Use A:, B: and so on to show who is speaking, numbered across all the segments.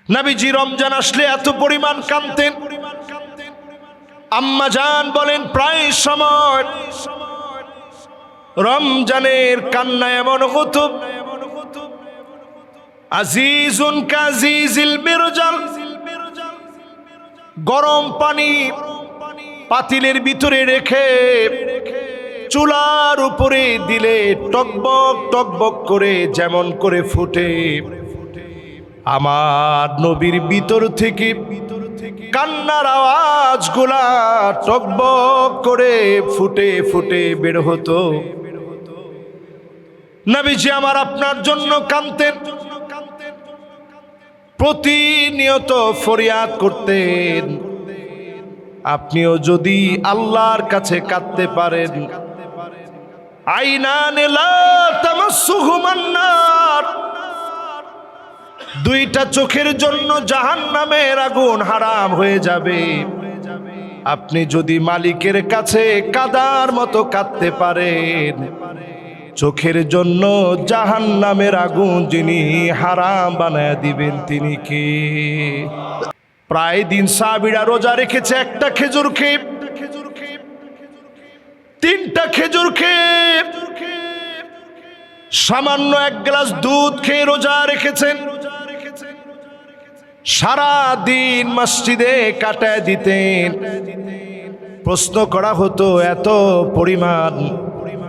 A: নবীজি রমজান আসলে এত পরিমাণ কাঁদতেন। আম্মা জান বলেন প্রায় সময় রমজানের কান্না এমন হতো, আজিজুন কাজিজিল মিরজাল, গরম পানি পাতিলের ভিতরে রেখে চুলার উপরে দিলে টকবক টকবক করে যেমন করে ফুটে, আমার নবীর ভিতর থেকে কান্নার আওয়াজগুলা টকবক করে ফুটে ফুটে বের হতো। নবীজি আমার আপনার জন্য কাঁদতেন, প্রতিনিয়ত ফরিয়াদ করতেন। আপনিও যদি আল্লাহর কাছে কাঁদতে পারেন, আইনানে লা তামাসসুহুমান নার, দুইটা চোখের জন্য জাহান্নামের আগুন হারাম হয়ে যাবে। আপনি যদি মালিকের কাছে কাদার মতো কাঁদতে পারেন, চোখের জন্য জাহান্নামের আগুন যিনি হারাম বানায় দিবেন তিনি কে? প্রায় দিন সাহাবীরা রোজা রেখেছে, একটা খেজুর খেয়ে, তিনটা খেজুর খেয়ে, সামান্য এক গ্লাস দুধ খেয়ে রোজা রেখেছেন। সারা দিন মসজিদে কাটায় দিতেন। প্রশ্ন করা হতো এত পরিমাণ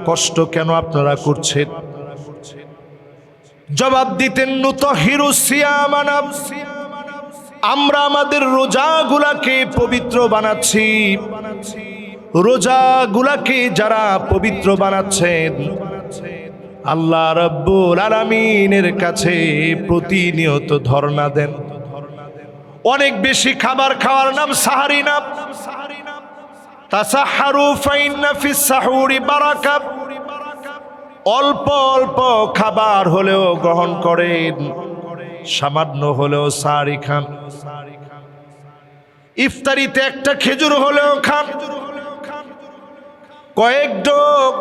A: কষ্ট কেন আপনারা করছেন? জবাব দিতেন নুতাহিরু সিয়ামানা, আমরা আমাদের রোজাগুলাকে পবিত্র বানাচ্ছি। রোজাগুলাকে যারা পবিত্র বানাচ্ছেন আল্লাহ রাব্বুল আলামিনের কাছে প্রতিনিয়ত ধর্ণা দেন। অনেক বেশি খাবার খাওয়ার নাম সাহারি নাম। তাসাহারু ফাইন্না ফিস সাহুরি বারাকা, অল্প অল্প খাবার হলেও গ্রহণ করেন, সামান্য হলেও সাহারি খান। ইফতারিতে একটা খেজুর হলেও খান, কয়েক ঢোক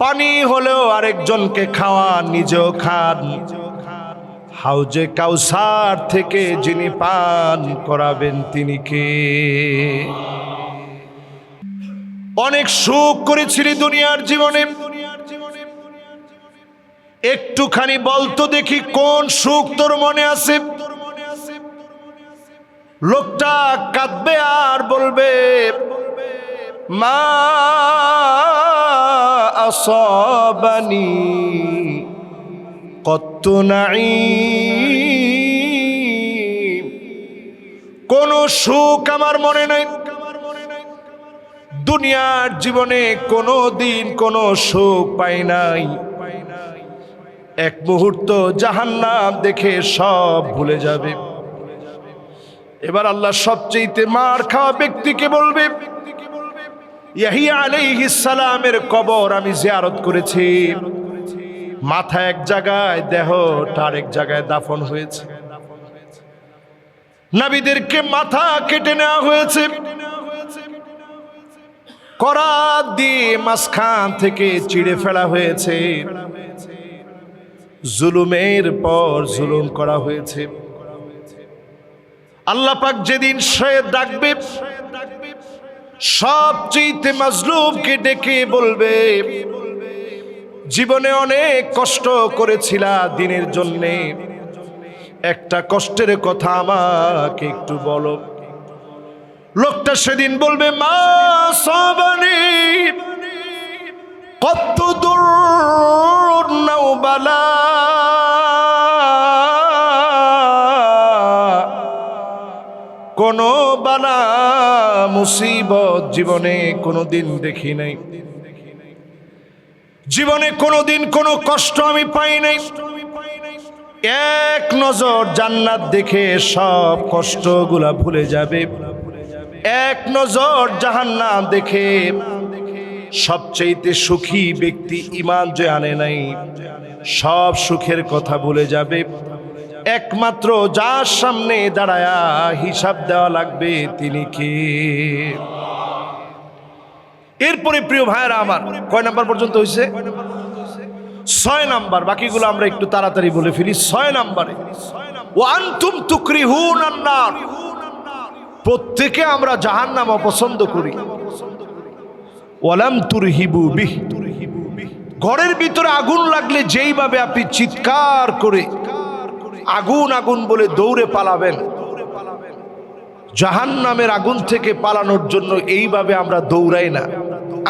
A: পানি হলেও আরেকজনকে খাওয়ান, নিজেও খান। হাউজে কাউসার থেকে যিনি পান করাবেন তিনি কে? অনেক সুখ করেছিলি দুনিয়ার জীবনে, একটুখানি বলতো দেখি কোন সুখ তোর মনে আছে? লোকটা কাঁদবে আর বলবে মা আসাবানি কত নাঈম, কোন সুখ আমার মনে নাই। দুনিয়ার জীবনে কোনো দিন কোনো সুখ পাই নাই। এক মুহূর্ত জাহান্নাম দেখে সব ভুলে যাবে। এবার আল্লাহ সবচেয়ে মার খাওয়া ব্যক্তিকে বলবে, ইয়াহিয়া আলাইহিস সালামের কবর আমি জিয়ারত করেছি, মাথা এক জায়গায় দেহটা আরেক জায়গায় দাফন হয়েছে। নবীদেরকে মাথা কেটে নেওয়া হয়েছে, করাত দিয়ে মাঝখান থেকে চিড়ে ফেলা হয়েছে, জুলুমের পর জুলুম করা হয়েছে। আল্লাহ পাক যেদিন সে ডাকবে, সবচেয়ে মাজলুমকে ডেকে বলবে জীবনে অনেক কষ্ট করেছিলা দিনের জন্যে, একটা কষ্টের কথা আমাকে একটু বলো। লোকটা সেদিন বলবে মা সাবানি কত দূর নাওবালা, কোন বালা মুসিবত জীবনে কোনোদিন দেখি নাই, জীবনে কোনোদিন কোনো কষ্ট আমি পাই নাই। এক নজর জান্নাত দেখে সব কষ্টগুলা ভুলে যাবে, এক নজর জাহান্নাম দেখে সবচেয়ে সুখী ব্যক্তি ঈমান যে আনে নাই সব সুখের কথা ভুলে যাবে। একমাত্র যার সামনে দাঁড়ায়া হিসাব দেওয়া লাগবে তিনি কে? এরপরে প্রিয় ভাইরা আমার, কয় নাম্বার পর্যন্ত হয়েছে? 6 নাম্বার। বাকিগুলো আমরা একটু তাড়াতাড়ি বলে ফেলি। 6 নাম্বারে ওয়া আনতুম তুকরিহুনান নার, প্রত্যেকে আমরা জাহান্নাম অপছন্দ করি। ওয়ালাম তুরহিবু বিহ, ঘরের ভিতরে আগুন লাগলে যেইভাবে আপনি চিৎকার করে আগুন আগুন বলে দৌড়ে পালাবেন, জাহান্নামের আগুন থেকে পালানোর জন্য এইভাবে আমরা দৌড়াই না,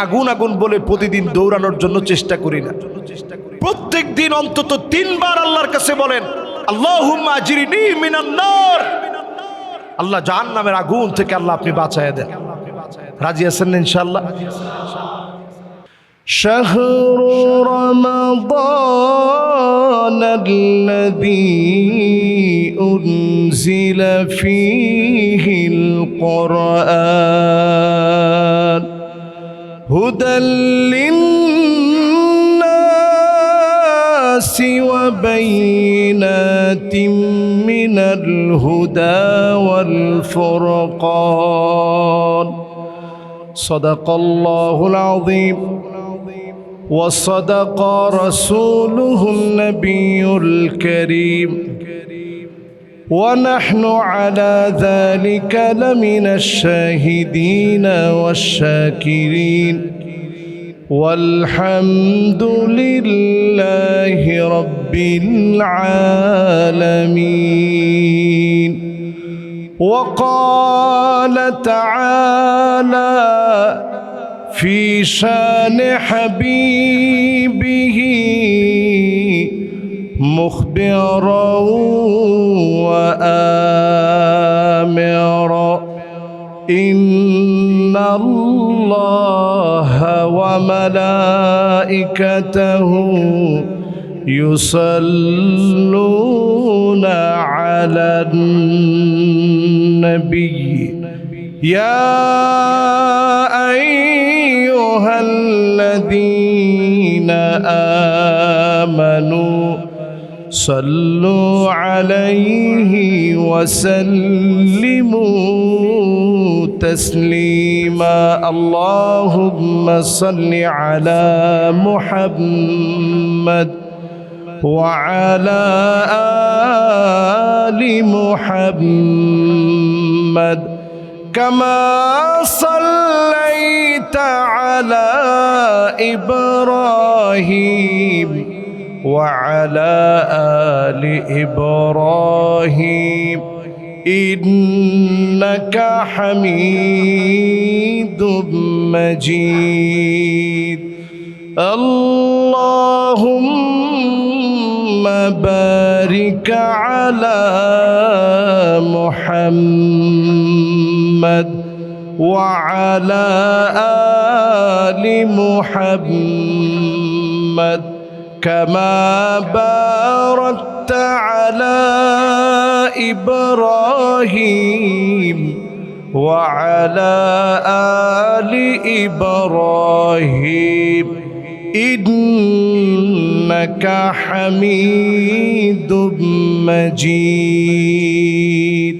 A: আগুন আগুন বলে প্রতিদিন দৌড়ানোর জন্য চেষ্টা করি না। প্রত্যেক দিন অন্তত 3 বার আল্লাহর কাছে বলেন, আল্লাহুম্মা আজরিনি মিনান নার, আল্লাহ জাহান্নামের আগুন থেকে আল্লাহ আপনি বাঁচায় দেন। রাজি আছেন না ইনশাআল্লাহ? শাহরু রমাদান আল্লাযী উনজিলা ফীহিল কুরআন হুদাল লিন্নাসি ওয়া বাইয়িনাতিম মিনাল হুদা ওয়াল ফুরকান। সাদাকাল্লাহুল আযীম ওয়া সাদাকা রাসূলুহুন নাবিয়্যুল কারীম ওয়া নাহনু আলা যালিকা লামিনাশ শাহিদিনা ওয়াশ শাকিরিন ওয়ালহামদুলিল্লাহি রাব্বিল আলামিন। وقال تعالى في شان حبيبه مخبرا وآمرا إن الله وملائكته يصلون على النبي يا أيها الذين آمنوا صلوا عليه وسلموا تسليما اللهم صل على محمد وعلى آل محمد كما صليت على إبراهيم وعلى آل إبراهيم إنك حميد مجيد اللهم بارك على محمد وعلى آل محمد كما باركت على إبراهيم وعلى آل إبراهيم إنك حميد مجيد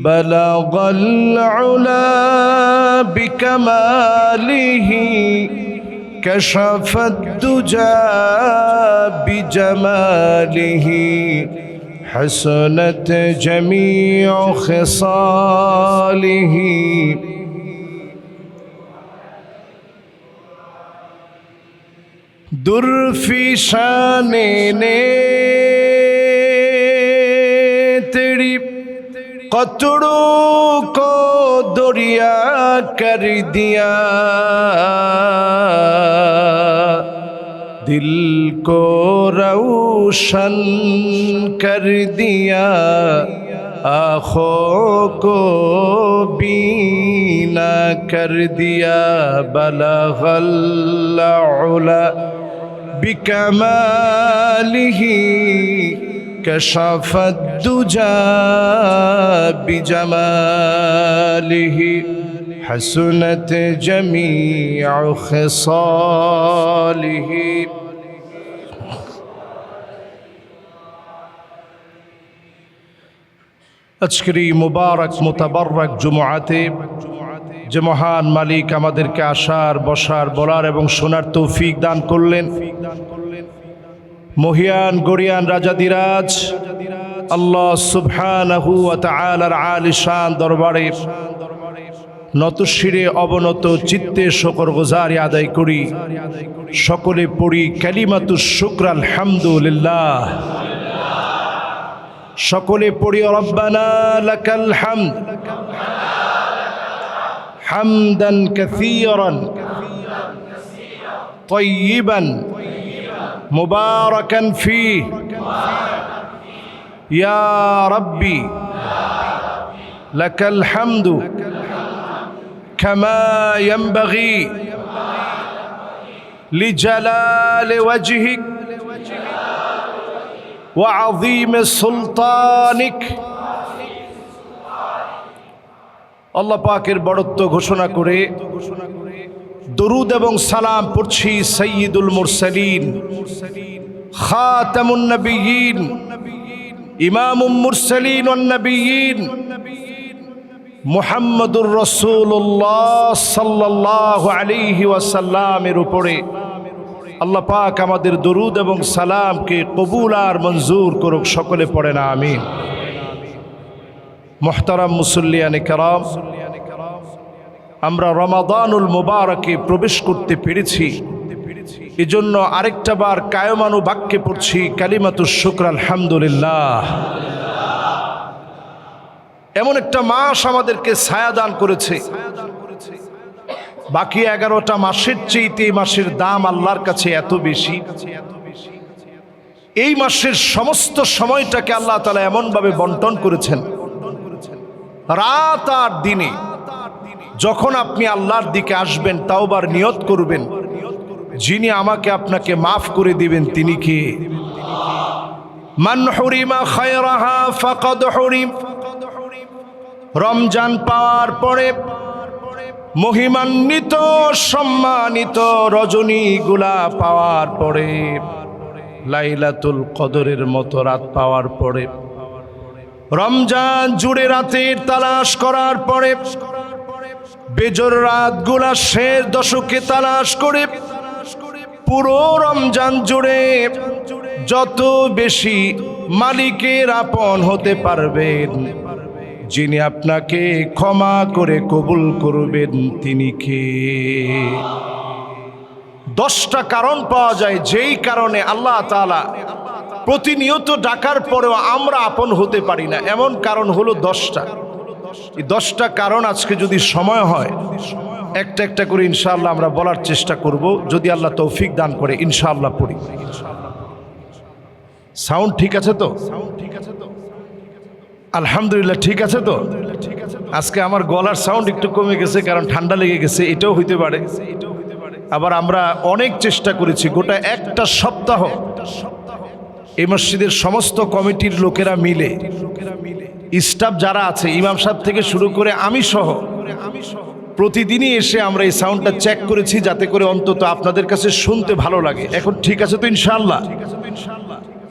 A: بلغ العلا بكماله كشف الدجى بجماله حسنت جميع خصاله در فشان نے تیری قطروں کو دریا کر دیا دل کو روشن کر دیا آنکھوں کو بینا کر دیا بلغ العلا بکمالہ کشف الدجى بجمالہ حسنت جميع خصاله আজকের এই মুবারক মুতাবারক জুমআতে যে মহান মালিক আমাদেরকে আসার বসার বলার এবং শোনার তৌফিক দান করলেন, মহিয়ান গরিয়ান রাজাদিরাজ আল্লাহ সুবহানাহু ওয়া তাআলার আলিশান দরবারে নতশিরে অবনত চিত্তে শুকরগুজারি আদায় করি। সকলে পড়ি কালিমাতুশ শুকর আলহামদুলিল্লাহ। সকলে পড়ি রব্বানা লাকাল হামদ হামদান কাসীরান তাইয়িবান মুবারাকান ফীহি ইয়া রাব্বি লাকাল হামদু কামা ইয়ানবাগি লিজালালি ওয়াজহিক ওয়া আযীমি সুলতানিক। আল্লাহ পাকের বড়ত্ব ঘোষণা করে দরুদ এবং সালাম পড়ছি সাইয়্যিদুল মুরসালিন খাতামুন নবিয়্যিন ইমামুল মুরসালিন ওয়ান নবিয়্যিন মুহাম্মদুর রাসূলুল্লাহ সাল্লাল্লাহু আলাইহি ওয়াসাল্লামের উপরে আল্লাহ পাক আমাদের দরুদ এবং সালামকে কবুল আর মঞ্জুর করুক। সকলে পড়েন আমিন। মুহতারাম মুসল্লিয়ানে কেরাম, আমরা রমাদানুল মুবারকে প্রবেশ করতে পেরেছি। এজন্য আরেকটা বার কায়মানু বাক্যে পড়ছি কালিমাতুশ শুকর আলহামদুলিল্লাহ। এমন একটা মাস আমাদেরকে ছায়া দান করেছে, বাকি 11টা মাসের চেয়েতে এই মাসের দাম আল্লাহর কাছে এত বেশি। এই মাসের সমস্ত সময়টাকে আল্লাহ তাআলা এমনভাবে বন্টন করেছেন, রাত আর দিনে যখন আপনি আল্লাহর দিকে আসবেন, তাওবার নিয়ত করবেন, যিনি আমাকে আপনাকে মাফ করে দিবেন তিনি কে? মান হুরিমা খায়রাহা ফাকাদ হুরিম। রমজান পাওয়ার পরে মহিমান্বিত সম্মানিত রজনীগুলা পাওয়ার পরে, লাইলাতুল কদরের মতো রাত পাওয়ার পরে, রমজান জুড়ে রাতের তালাশ করার পরে, বেজোর রাতগুলা শেষ দশকে তালাশ করে পুরো রমজান জুড়ে যত বেশি মালিকের আপন হতে পারবেন, যিনি আপনাকে ক্ষমা করে কবুল করবেন তিনি কে? 10টা কারণ পাওয়া যায় যেই কারণে আল্লাহ তাআলা প্রতিনিয়ত ডাকার পরেও আমরা আপন হতে পারি না। এমন কারণ হলো 10টা। এই 10টা কারণ আজকে যদি সময় হয় একটা একটা করে ইনশাআল্লাহ আমরা বলার চেষ্টা করব, যদি আল্লাহ তৌফিক দান করে। ইনশাআল্লাহ পড়ি। সাউন্ড ঠিক আছে তো? আলহামদুলিল্লাহ ঠিক আছে তো? আজকে আমার গলার সাউন্ড একটু কমে গেছে, কারণ ঠান্ডা লেগে গেছে, এটাও হইতে পারে। আবার আমরা অনেক চেষ্টা করেছি, গোটা একটা সপ্তাহ এই মসজিদের সমস্ত কমিটির লোকেরা মিলে, স্টাফ যারা আছে, ইমাম সাহেব থেকে শুরু করে আমি সহ, প্রতিদিনই এসে আমরা এই সাউন্ডটা চেক করেছি, যাতে করে অন্তত আপনাদের কাছে শুনতে ভালো লাগে। এখন ঠিক আছে তো ইনশাআল্লাহ?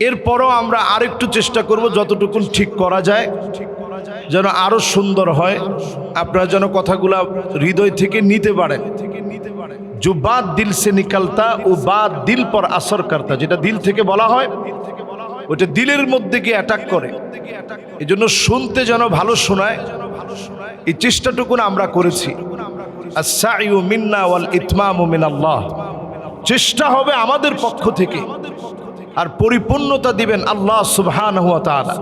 A: এরপরও আমরা আরেকটু চেষ্টা করব যতটুকু ঠিক করা যায় যেন আরো সুন্দর হয়, আপনারা যেন কথাগুলা হৃদয় থেকে নিতে পারেন। जो बात दिल से निकलता वो बात दिल पर असर करता, যেটা দিল থেকে বলা হয় ওটা দিলের মধ্যে গিয়ে অ্যাটাক করে। এজন্য শুনতে যেন ভালো শোনায়, এই চেষ্টাটুকু আমরা করেছি। আস-সা'য়ু মিন্না ওয়াল ইতমামু মিনাল্লাহ। চেষ্টা হবে আমাদের পক্ষ থেকে, আর পরিপূর্ণতা দিবেন আল্লাহ সুবহানাহু ওয়া তাআলা।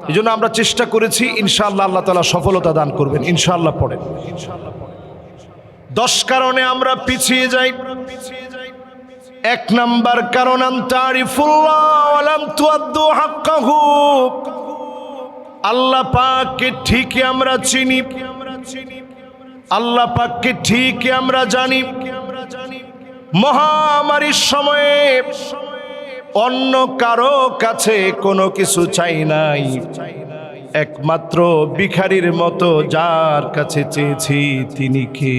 A: এজন্য আমরা চেষ্টা করেছি, ইনশাআল্লাহ আল্লাহ তাআলা সফলতা দান করবেন। ইনশাআল্লাহ পড়েন। 10 কারণে আমরা পিছিয়ে যাই। 1 নাম্বার কারণ, আনতারিফুল্লাহ ওয়া লাম তুআদ্দু হাক্কাহু। আল্লাহ পাককে ঠিকই আমরা চিনি, আল্লাহ পাককে ঠিকই আমরা জানি। মহামারীর সময়ে অন্য কারো কাছে কোনো কিছু চাই নাই, একমাত্র ভিখারির মতো যার কাছে চেয়েছি তিনি কে?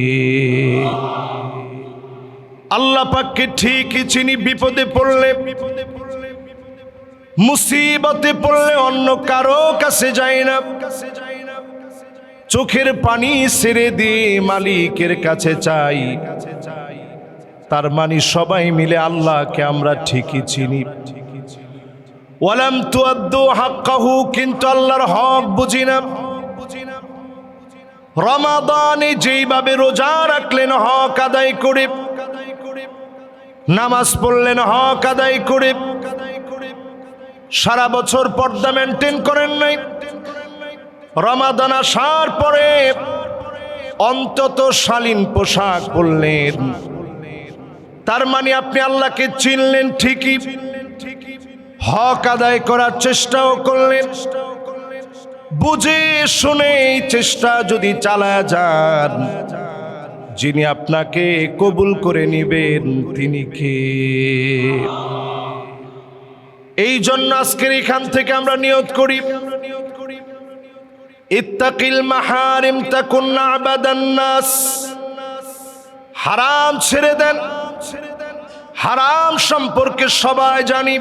A: আল্লাহ পাককে ঠিকই চিনি। বিপদে পড়লে, মুসিবতে পড়লে অন্য কারো কাছে যাই না, চোখের পানি ছেড়ে দিয়ে মালিকের কাছে চাই। তার মানে সবাই মিলে আল্লাহকে আমরা ঠিকই চিনি। ওয়ালাম তুআদ্দু হাক্কাহু, কিন্তু আল্লাহর হক বুঝি না। রমাদানে যেইভাবে রোজা রাখলেন হক আদায় করে, নামাজ পড়লেন হক আদায় করে, সারা বছর পর্দা মেনটেন করেন নাই, রমাদান আসার পরে অন্তত শালীন পোশাক পরলেন। তার মানে আপনি আল্লাহকে চিনলেন ঠিকই, হক আদায় করার চেষ্টাও করলেন। বুঝে শুনে চেষ্টা যদি চালায় যান, যিনি আপনাকে কবুল করে নিবেন তিনি কে? এই জন্য আজকের এখান থেকে আমরা নিয়ত করি, ইত্তাকিল মাহারিম তাকুন আবাদান নাস। হারাম ছেড়ে দেন। হারাম সম্পর্কে সবাই জানি।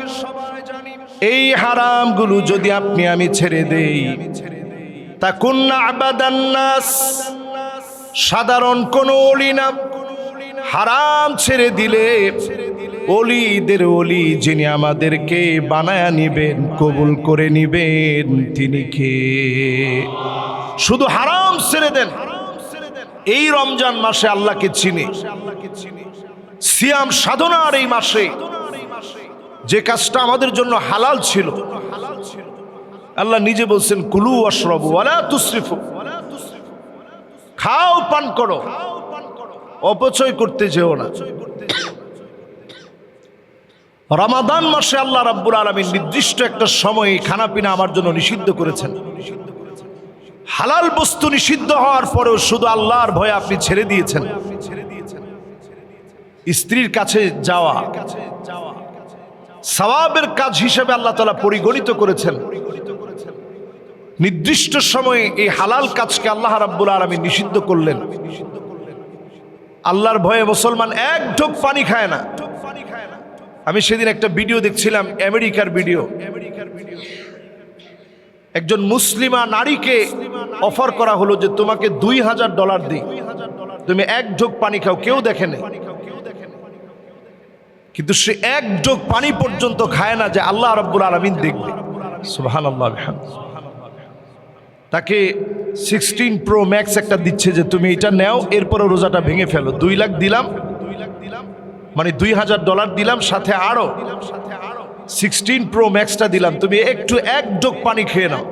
A: এই হারামগুলো যদি আপনি আমি ছেড়ে দেই, তাকুন আবাদান নাস, সাধারণ কোন ওলি না। হারাম ছেড়ে দিলে ওলিদের ওলি, যিনি আমাদেরকে বানায়া নিবেন, কবুল করে নিবেন তিনি কে? শুধু হারাম ছেড়ে দেন। এই রমজান মাসে আল্লাহকে চিনে, সিয়াম সাধনার এই মাসে যে কাজটা আমাদের জন্য হালাল ছিল, আল্লাহ নিজে বলছেন কুলু ওয়াশরাবু ওয়ালা তুসরিফু, খাও পান করো, অপচয় করতে যেও না। রমাদান মাসে আল্লাহ রাব্বুল আলামিন নির্দিষ্ট একটা সময়ে খানা পিনা আমার জন্য নিষিদ্ধ করেছেন। হালাল বস্তু নিষিদ্ধ হওয়ার পরেও শুধু আল্লাহর ভয়ে আপনি ছেড়ে দিয়েছেন। স্ত্রীর কাছে যাওয়া সওয়াবের কাজ হিসেবে আল্লাহ তাআলা পরিগণিত করেছেন। নির্দিষ্ট সময়ে এই হালাল কাজকে আল্লাহ রাব্বুল আলামিন নিষিদ্ধ করলেন। আল্লাহর ভয়ে মুসলমান এক ঢোক পানি খায় না। আমি সেদিন একটা ভিডিও দেখছিলাম, আমেরিকার ভিডিও। একজন মুসলিমা নারীকে অফার করা হলো যে তোমাকে $2000 দিই, তুমি এক ঢোক পানি খাও। কেউ দেখে নাই, কিন্তু সে এক ঢোক পানি পর্যন্ত খায় না যে আল্লাহ রাব্বুল আলামিন দেখবে। সুবহানাল্লাহ বিহামদিহি। তাকে 16 Pro Max একটা দিচ্ছে যে তুমি এটা নাও, এরপরে রোজাটা ভেঙে ফেলো। 2 লাখ দিলাম, মানে $2000 দিলাম, সাথে আরো 16 Pro Maxটা দিলাম, তুমি একটু এক ঢোক পানি খেয়ে নাও।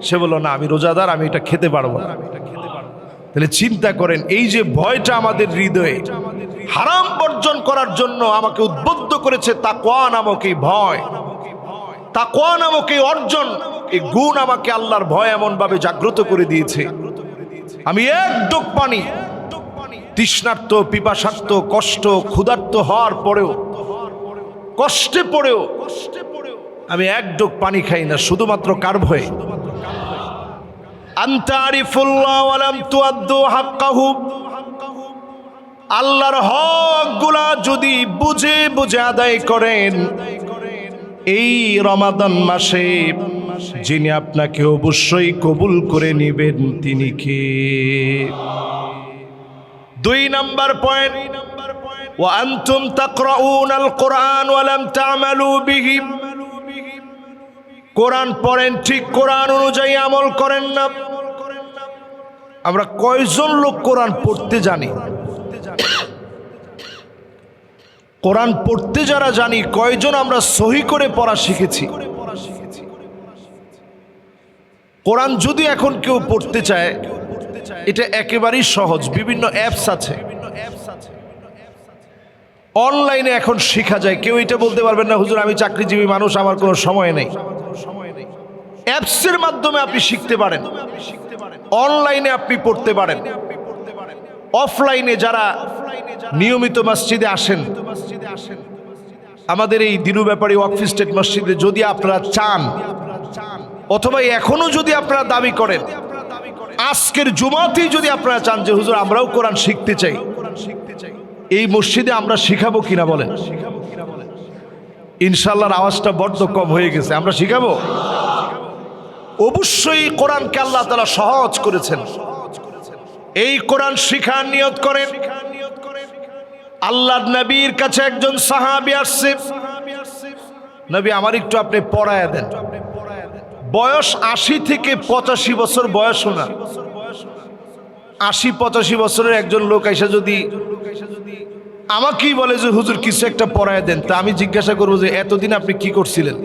A: সে বলল না, আমি রোজাদার, আমি এটা খেতে পারবো না। তাহলে চিন্তা করেন, এই যে ভয়টা আমাদের হৃদয়ে হারাম বর্জন করার জন্য আমাকে উদ্বুদ্ধ করেছে, তাকওয়া নামক এই ভয়, তাকওয়া নামক এই অর্জন, এই গুণ আমাকে আল্লাহর ভয় এমন ভাবে জাগ্রত করে দিয়েছে। আমি এক ঢোক পানি, তৃষ্ণার্ত, পিপাসার্ত, কষ্ট, ক্ষুধার্ত হওয়ার পরেও, কষ্টে পড়েও আমি এক ঢোক পানি খাই না, শুধুমাত্র কার ভয়ে? আনতারিফুল্লাহ ওয়া লাম তুআদ্দু হাক্কাহু। আল্লাহর হকগুলা যদি বুঝে বুঝে আদায় করেন, এই রমাদান মাসে যিনি আপনাকে অবশ্যই কবুল করে নেবেন তিনি কে? 2 নাম্বার পয়েন্ট, ওয়া আনতুম তাকরাউনাল কুরআন ওয়া লাম তা'মালু বিহি। কোরআন পড়েন ঠিক, কোরআন অনুযায়ী আমল করেন না। আমরা কয়জন লোক কোরআন পড়তে জানি? কোরআন পড়তে যারা জানি, কয়জন আমরা সহি করে পড়া শিখেছি? কোরআন যদি এখন কেউ পড়তে চায়, এটা একেবারেই সহজ। বিভিন্ন অ্যাপস আছে, অনলাইনে এখন শেখা যায়। কেউ এটা বলতে পারবেন না, হুজুর আমি চাকরিজীবী মানুষ, আমার কোনো সময় নেই। অ্যাপসের মাধ্যমে আপনি শিখতে পারেন, অনলাইনে আপনি পড়তে পারেন। অফলাইনে যারা নিয়মিত মসজিদে আসেন, আমাদের এই দিনু ব্যাপারী ওয়াকফ স্টেট মসজিদে যদি আপনারা চান, অথবা এখনো যদি আপনারা দাবি করেন, আজকের জুমাতেই যদি আপনারা চান যে হুজুর আমরাও কোরআন শিখতে চাই, এই মসজিদে আমরা শিখাবো কিনা বলেন? ইনশাআল্লাহর আওয়াজটা বড্ড কম হয়ে গেছে। আমরা শিখাবো অবশ্যই। কোরআনকে আল্লাহ তাআলা সহজ করেছেন। এই কোরআন শিখার নিয়ত করেন। আল্লাহর নবীর কাছে একজন সাহাবী আসছে, নবী আমার একটু আপনি পড়ায়া দেন। বয়স 80 থেকে 85 বছর বয়স না, 80-85 বছরের একজন লোক আইসা যদি আমাকেই বলে যে হুজুর কিছু একটা পড়ায়া দেন, তা আমি জিজ্ঞাসা করবো যে এতদিন আপনি কি করছিলেন?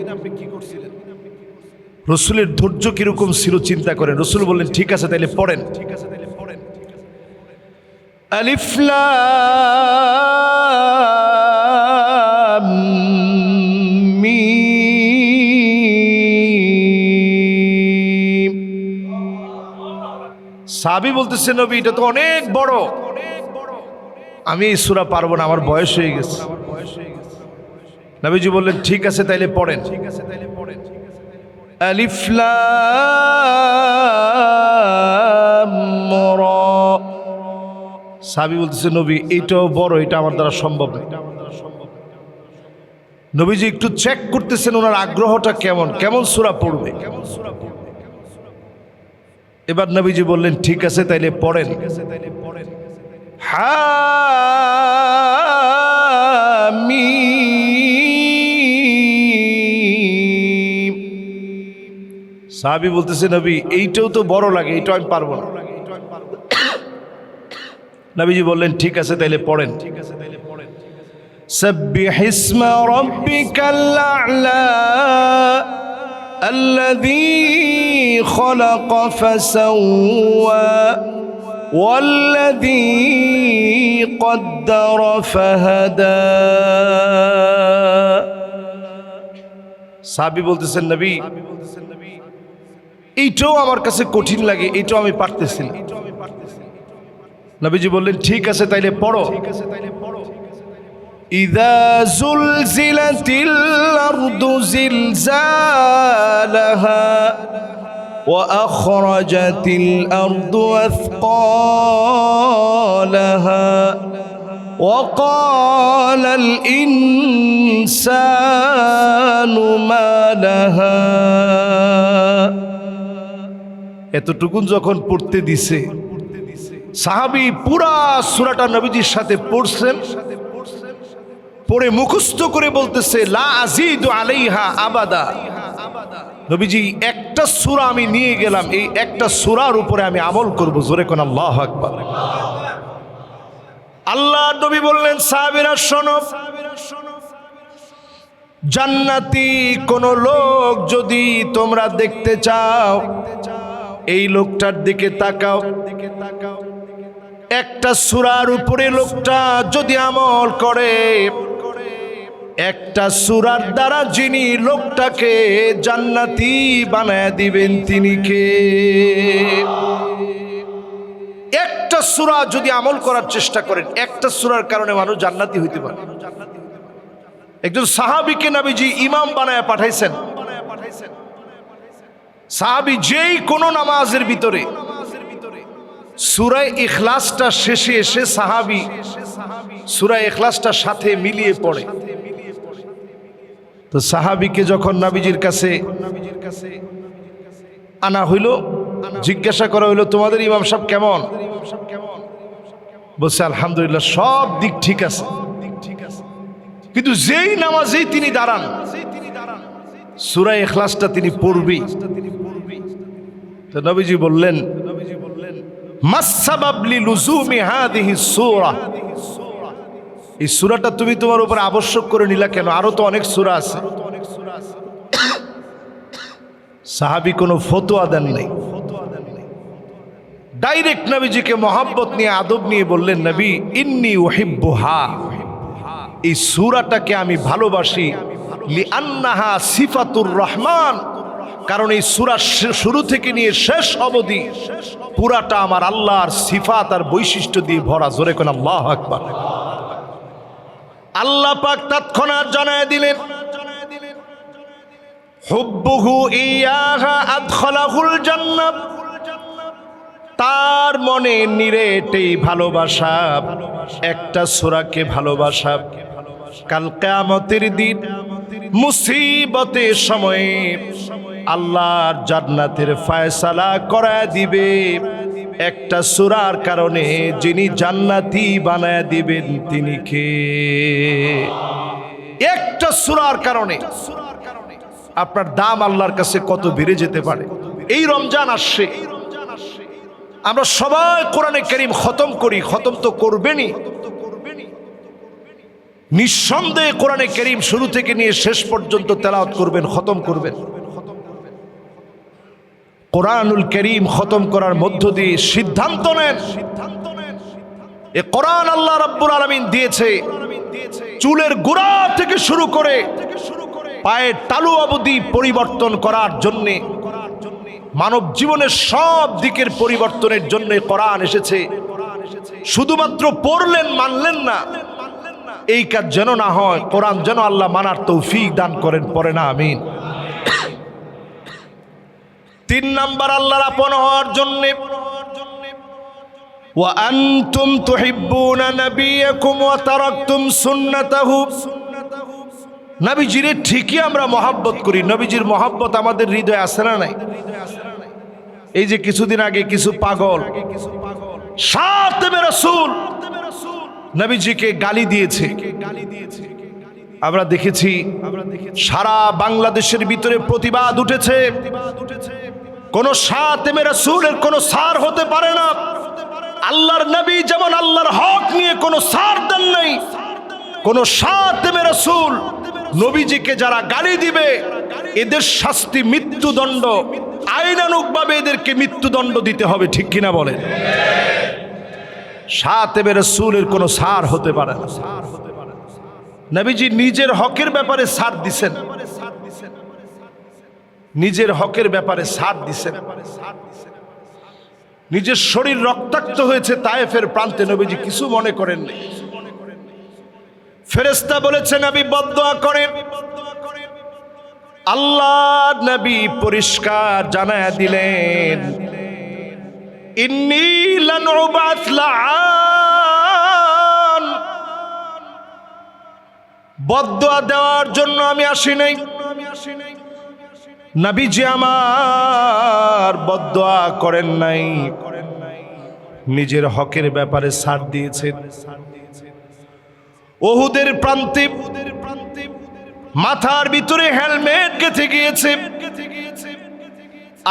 A: রসুলের ধৈর্য কিরকম ছিল চিন্তা করেন। রসুল বললেন ঠিক আছে তাইলে পড়েন। আলিফ লাম মিম। সাহাবী বলতেছে নবী এটা তো অনেক বড়, আমি এই সূরা পারবো না, আমার বয়স হয়ে গেছে। নবীজি বললেন ঠিক আছে তাইলে পড়েন। আলিফ লাম রা। সাহাবী বলতেছে নবী এটাও বড়, এটা আমার দ্বারা সম্ভব না। নবীজি একটু চেক করতেছেন ওনার আগ্রহটা কেমন, কেমন সূরা পড়বে। এবার নবীজি বললেন ঠিক আছে তাইলে পড়েন। হামিম। সাহাবী বলতেছে নবী এইটাও তো বড় লাগে, এইটাও আমি পারবো না। নবীজি বললেন ঠিক আছে তাইলে পড়েন। সাব্বিহ ইসমা রাব্বিকাল আ'লা আল্লাযী খালাকা ফাসাওয়া ওয়াল্লাযী কদ্দারা ফাহাদা। সাহাবী বলতেছেন নবী এইটাও আমার কাছে কঠিন লাগে, এইটাও আমি পারতেছি না। নবীজি বললেন ঠিক আছে তাইলে পড়ো। ইযা যুলজিলাতিল আরদু জিলজালাহা ওয়া আখরাজাতিল আরদু আথকালাহা ওয়া ক্বালাল ইনসানু মা লাহা। এতটুকুন যখন পড়তে দিছে সাহাবী পুরা সূরাটা নবীজির সাথে পড়ছেন, পড়ে মুখস্থ করে বলতেছে লা আযীদু আলাইহা আবাদা। নবীজি একটা সূরা আমি নিয়ে গেলাম, এই একটা সূরার উপরে আমি আমল করব। জোরে কোন আল্লাহু আকবার। আল্লাহর নবী বললেন সাহাবীরা শোনো, জান্নাতি কোন লোক যদি তোমরা দেখতে চাও এই লোকটার দিকে তাকাও। একটা সূরার উপরে লোকটা যদি আমল করে, একটা সূরার দ্বারা যিনি লোকটাকে জান্নাতি বানায় দিবেন তিনি কে? একটা সূরা যদি আমল করার চেষ্টা করেন, একটা সূরার কারণে মানুষ জান্নাতি হইতে পারে। একজন সাহাবীকে নবীজি ইমাম বানায় পাঠাইছেন। সাহাবী যেই কোন নামাজের ভিতরে সূরা ইখলাসটা শেষে এসে সাহাবী সূরা ইখলাসটার সাথে মিলিয়ে পড়ে। তো সাহাবীকে যখন নবীজির কাছে আনা হইল, জিজ্ঞাসা করা হইল তোমাদের ইমাম সাহেব কেমন? বলছে আলহামদুলিল্লাহ সব দিক ঠিক আছে, কিন্তু যেই নামাজেই তিনি দাঁড়ান সূরা ইখলাসটা তিনি পড়বেই। তো নবীজি বললেন মাসসাবাব লিলুজুমি হাযিহি সূরা। এই সূরাটা তুমি তোমার উপর আবশ্যক করে নিলা কেন? আরো তো অনেক সূরা আছে। সাহাবী কোনো ফতোয়া দেন নাই, ডাইরেক্ট নবীজিকে মহব্বত নিয়ে আদব নিয়ে বললেন নবী ইন্নী উহিব্বুহা, এই সূরাটাকে আমি ভালোবাসি। লিআন্নাহা সিফাতুর রহমান, কারণ এই সূরা শুরু থেকে নিয়ে শেষ অবধি পুরাটা আমার আল্লাহর সিফাত আর বৈশিষ্ট্য দিয়ে ভরা। জোরে কোন আল্লাহু আকবার। আল্লাহ পাক তৎক্ষণাৎ জানায় দিলেন হুব্বুহু ইয়াহা আদখালাহুল জান্নাহ, তার মনে নিরেটেই ভালোবাসা, একটা সূরাকে ভালোবাসা। কাল কিয়ামতের দিন মুসিবতের সময়ে আল্লাহর জান্নাতের ফয়সালা করায় দিবে একটা সূরার কারণে। যিনি জান্নাতি বানায় দিবেন তিনি কে? একটা সূরার কারণে আপনার দাম আল্লাহর কাছে কত বেড়ে যেতে পারে। এই রমজান আসছে, আমরা সবাই কোরআনে কারীম খতম করি, খতম তো করবেনই। নিঃসন্দেহে কোরআনে কারীম শুরু থেকে নিয়ে শেষ পর্যন্ত তেলাওয়াত করবেন, খতম করবেন। কোরআনুল কারীম খতম করার মধ্য দিয়ে সিদ্ধান্ত নেন, এ কোরআন আল্লাহ রাব্বুল আলামিন দিয়েছে চুলের গোড়া থেকে শুরু করে পায়ের তালু অবধি পরিবর্তন করার জন্যে, মানব জীবনের সব দিকের পরিবর্তনের জন্য কোরআন এসেছে। শুধুমাত্র পড়লেন, মানলেন না, এই কাজ যেন না হয়। কোরআন যেন আল্লাহ মানার তৌফিক দান করেন, পড়ে না আমিন। 3 নাম্বার, আল্লাহর আপন হওয়ার জন্য ওয়া আনতুম তুহিব্বুনা নাবিয়াকুম ওয়া তারাকতুম সুন্নাতাহু। নবীজির ঠিকই আমরা মহব্বত করি, নবীজির মহব্বত আমাদের হৃদয়ে আছে না নাই? এই যে কিছুদিন আগে কিছু পাগল শাতিবে রাসূল নবীজিকে গালি দিয়েছে, আমরা দেখেছি। সারা বাংলাদেশের ভিতরে প্রতিবাদ উঠেছে। কোন শাতিবে রাসূলের কোন সার হতে পারে না। আল্লাহর নবী যেমন আল্লাহর হক নিয়ে কোন সার দেন নাই, কোন শাতিবে রাসূল নবীজিকে যারা গালি দিবে এদের শাস্তি মৃত্যুদণ্ড, আইনানুগভাবে এদেরকে মৃত্যুদণ্ড দিতে হবে, ঠিক কিনা বলেন? শাতিবে রাসূলের কোনো সার হতে পারে না। নবীজি নিজের হকের ব্যাপারে সার দিছেন, নিজের হকের ব্যাপারে সার দিছেন। নিজের শরীর রক্তাক্ত হয়েছে তায়েফের প্রান্তে, নবীজি কিছু মনে করেননি। ফেরেশতা বলেছে নবী বদদুয়া করেন, আল্লাহ নবী পরিষ্কার জানায়া দিলেন, ইন্নী লান উবাস লাআন, বদদুয়া দেওয়ার জন্য আমি আসি নাই। নবীজি আমার বদদুয়া করেন নাই, নিজের হকের ব্যাপারে ছাড় দিয়েছেন। উহুদের প্রান্তে মাথার ভিতরে হেলমেট গেঁথে গিয়েছে।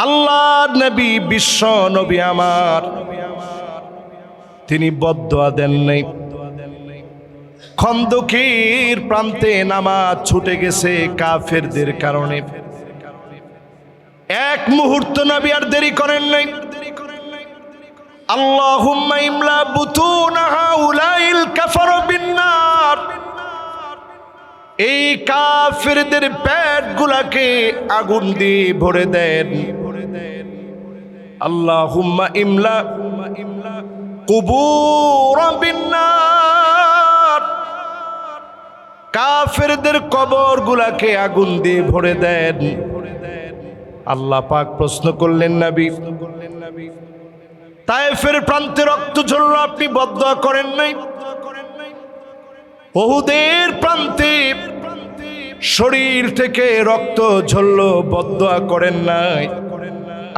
A: আল্লাহ নবী, বিশ্ব নবী আমার, তিনি বদদুয়া দেন নাই। খন্দকের প্রান্তে নামাজ ছুটে গেছে কাফেরদের কারণে, এক মুহূর্ত নবী আর দেরি করেন নাই। আল্লাহুম্মা ইমলা বুতুনা হাউলাইল কাফার বিন্নার, এই কাফেরদের পেটগুলাকে আগুন দিয়ে ভরে দেন। আল্লাহুম্মা ইমলা কুবুর বিন্নার, কাফেরদের কবরগুলাকে আগুন দিয়ে ভরে দেন। আল্লাহ পাক প্রশ্ন করলেন, নবী তায়েফের প্রান্তে রক্ত ঝরল, আপনি বদদুয়া করেন নাই। উহুদের প্রান্তে শরীর থেকে রক্ত ঝরল, বদদুয়া করেন নাই।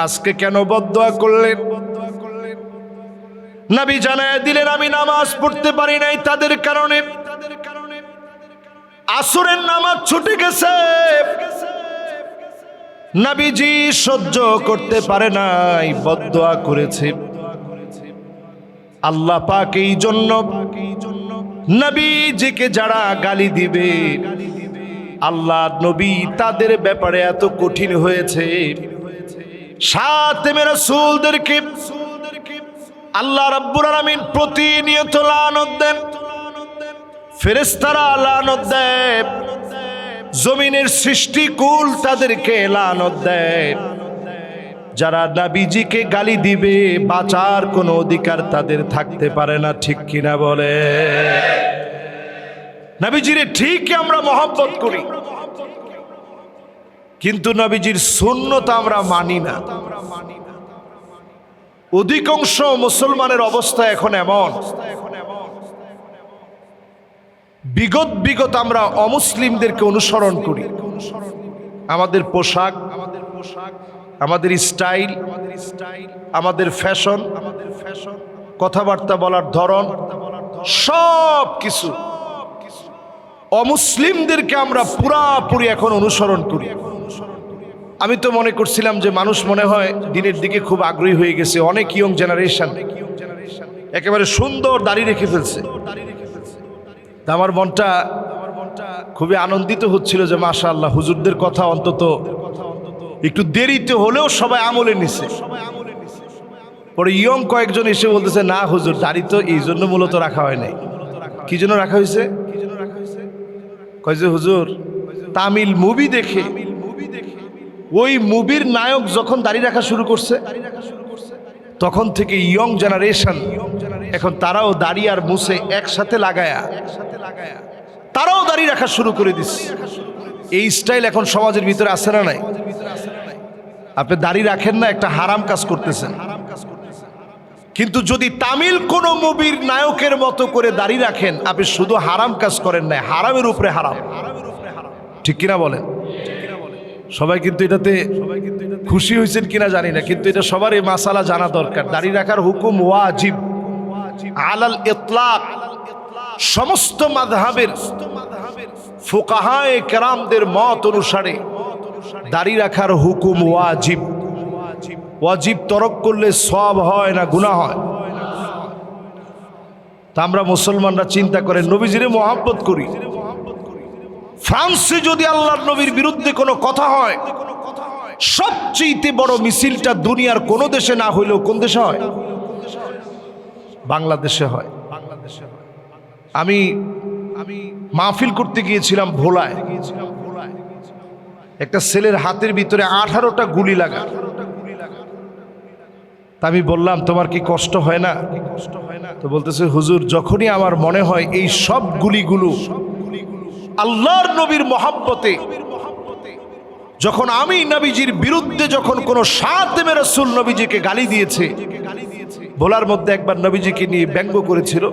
A: আজকে কেন বদদুয়া করলেন? নবী জানায় দিলেন, আমি নামাজ পড়তে পারি নাই তাদের কারণে। আসরের নামাজ ছুটে গেছে, নবীজি সহ্য করতে পারে নাই, বদদুয়া করেছে। আল্লাহ পাক এই জন্য নবীজিকে যারা গালি দিবে, আল্লাহ নবী তাদের ব্যাপারে এত কঠিন হয়েছে। শাতিবে রাসূলদেরকে আল্লাহ রাব্বুল আলামিন প্রতিনিয়ত লানত দেন, ফেরেশতারা লানত দেয়, জমিনের সৃষ্টিকুল তাদেরকে লানত দেয়। যারা নবীজিকে গালি দিবে বাঁচার কোনো অধিকার তাদের থাকতে পারে না, ঠিক কিনা বলে? নবীজিরে ঠিকই আমরা মহব্বত করি, কিন্তু নবীজির সুন্নত আমরা মানি না। অধিকাংশ মুসলমানের অবস্থা এখন এমন, বিগত আমরা অমুসলিমদেরকে অনুসরণ করি। আমাদের পোশাক, আমাদের স্টাইল, আমাদের ফ্যাশন, কথাবার্তা বলার ধরন, সব কিছু অমুসলিমদেরকে আমরা পুরাপুরি এখন অনুসরণ করি। আমি তো মনে করছিলাম যে মানুষ মনে হয় দিনের দিকে খুব আগ্রহী হয়ে গেছে, অনেক ইয়ং জেনারেশন একেবারে সুন্দর দাড়ি রেখে ফেলছে। আমার মনটা খুবই আনন্দিত হচ্ছিল যে মাশাআল্লাহ, হুজুরদের কথা অন্তত একটু দেরিতে হলেও সবাই আমলে নিছে। পরে ইয়ং কয়েকজন এসে বলতেছে, না হুজুর, দাড়ি তো এই জন্য মূলত রাখা হয় নাই। কি জন্য রাখা হয়েছে? কয় যে হুজুর, তামিল মুভি দেখে ওই মুভির নায়ক যখন দাড়ি রাখা শুরু করছে, তখন থেকে ইয়ং জেনারেশন এখন তারাও দাড়ি আর মুছে একসাথে লাগায়া তারাও দাড়ি রাখা শুরু করে দিচ্ছে। এই স্টাইল এখন সমাজের ভিতরে আছে না নাই? আপনি দাড়ি রাখেন না, একটা হারাম কাজ করতেছেন। কিন্তু যদি তামিল কোন মুভির নায়কের মতো করে দাড়ি রাখেন, আপনি শুধু হারাম কাজ করেন না, হারামের উপরে হারাম। ঠিক কিনা বলেন? সবাই কিন্তু এটাতে খুশি হয়েছেন কিনা জানি না, কিন্তু এটা সবার এই মাসালা জানা দরকার। দাড়ি রাখার হুকুম ওয়াজিব আলাল ইতলাক। সমস্ত মাযহাবের ফুকাহায়ে কেরামদের মত অনুসারে দাড়ি রাখার হুকুম ওয়াজিব। ওয়াজিব তরক করলে সওয়াব হয় না গুনাহ হয়। তা আমরা মুসলমানরা চিন্তা করে নবীজিরে মহব্বত করি। ফ্রান্সে যদি আল্লাহর নবীর বিরুদ্ধে কোনো কথা হয়, সবচেয়ে বড় মিছিলটা দুনিয়ার কোনো দেশে না হইলেও কোন দেশে হয়? বাংলাদেশে হয়। আমি মাহফিল করতে গিয়েছিলাম ভোলায়। একটা ছেলের হাতের ভিতরে 18টা গুলি লাগা। তা আমি বললাম, তোমার কি কষ্ট হয় না? তো বলতেছে, হুজুর, যখনই আমার মনে হয় এই সব গুলিগুলো আল্লাহর নবীর মহব্বতে, যখন আমি নবীজির বিরুদ্ধে যখন কোন সাতেমে রাসূল নবীজিকে গালি দিয়েছে, বলার মধ্যে একবার নবীজিকে নিয়ে ব্যঙ্গ করেছিল,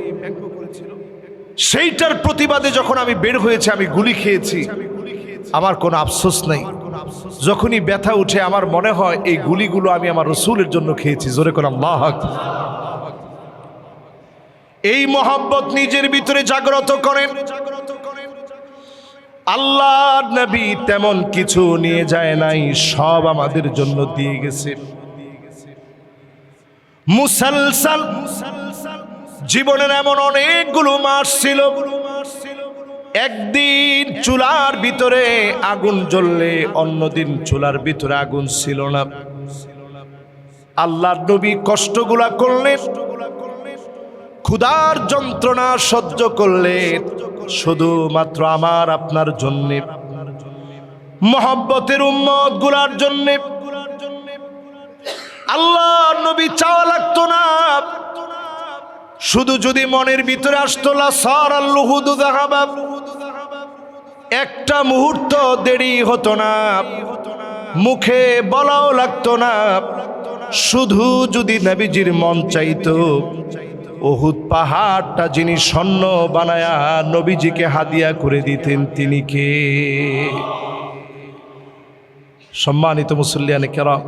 A: সেইটার প্রতিবাদে যখন আমি বের হয়েছে, আমি গুলি খেয়েছি, আমার কোনো আফসোস নাই। যখনই ব্যথা উঠে আমার মনে হয় এই গুলিগুলো আমি আমার রসুলের জন্য খেয়েছি। জোরে করে আল্লাহু আকবার। এই মহব্বত নিজের ভিতরে জাগ্রত করেন। আল্লাহর নবী তেমন কিছু নিয়ে যায় নাই, সব আমাদের জন্য দিয়ে গেছে। মুসলসল জীবনের এমন অনেকগুলো মাস ছিল, একদিন চুলার ভিতরে আগুন জ্বললে অন্যদিন চুলার ভিতরে আগুন ছিল না। আল্লাহর নবী কষ্টগুলা করলেন, ক্ষুধার যন্ত্রণা সহ্য করলেন শুধুমাত্র আমার আপনার জন্যে, মহব্বতের উম্মত গুলার জন্যে। আল্লাহর নবী চাওয়া লাগতো না, শুধু যদি মনের ভিতরে আসতো, লা সারাল লুহুদু যাহাবা, একটা মুহূর্ত দেরি হতো না, মুখে বলাও লাগতো না। শুধু যদি নবীজির মন চাইতো, উহুদ পাহাড়টা যিনি স্বর্ণ বানায়া নবীজিকে হাদিয়া করে দিতেন, তিনি কে? সম্মানিত মুসল্লিয়ানে কেরাম,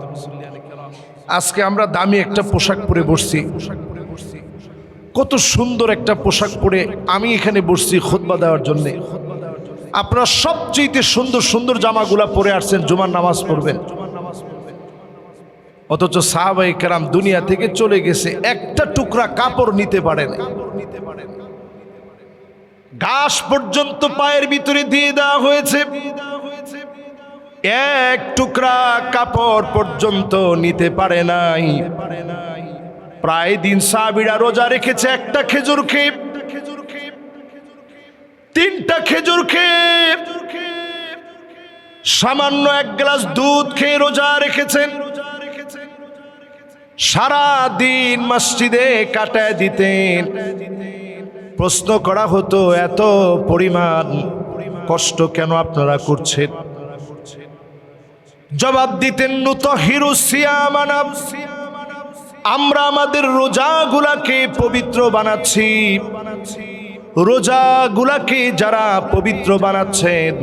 A: আজকে আমরা দামি একটা পোশাক পরে বসছি। কত সুন্দর একটা পোশাক পরে আমি এখানে বসছি খুতবা দেওয়ার জন্য। আপনারা সবচেয়ে সুন্দর সুন্দর জামাগুলা পরে আসছেন জুমার নামাজ পড়বেন, অথচ সাহাবায়ে কেরাম দুনিয়া থেকে চলে গেছে, একটা টুকরা কাপড় নিতে পারে না। ঘাস পর্যন্ত পায়ের ভিতরে দিয়ে দেওয়া হয়েছে, এক টুকরা কাপড় পর্যন্ত নিতে পারে নাই। প্রায় দিন সাহাবীরা রোজা রেখেছে, একটা খেজুর খেয়ে, 3টা খেজুর খেয়ে, সামান্য 1 গ্লাস দুধ খেয়ে রোজা রেখেছেন। সারা দিন মসজিদে কাটায় দিতেন। প্রশ্ন করা হতো, এত পরিমাণ কষ্ট কেন আপনারা করছেন? জবাব দিতেন, নুতাহিরু সিয়ামানা, আমরা আমাদের রোজাগুলাকে পবিত্র বানাচ্ছি। রোজাগুলাকে যারা পবিত্র বানাচ্ছেন,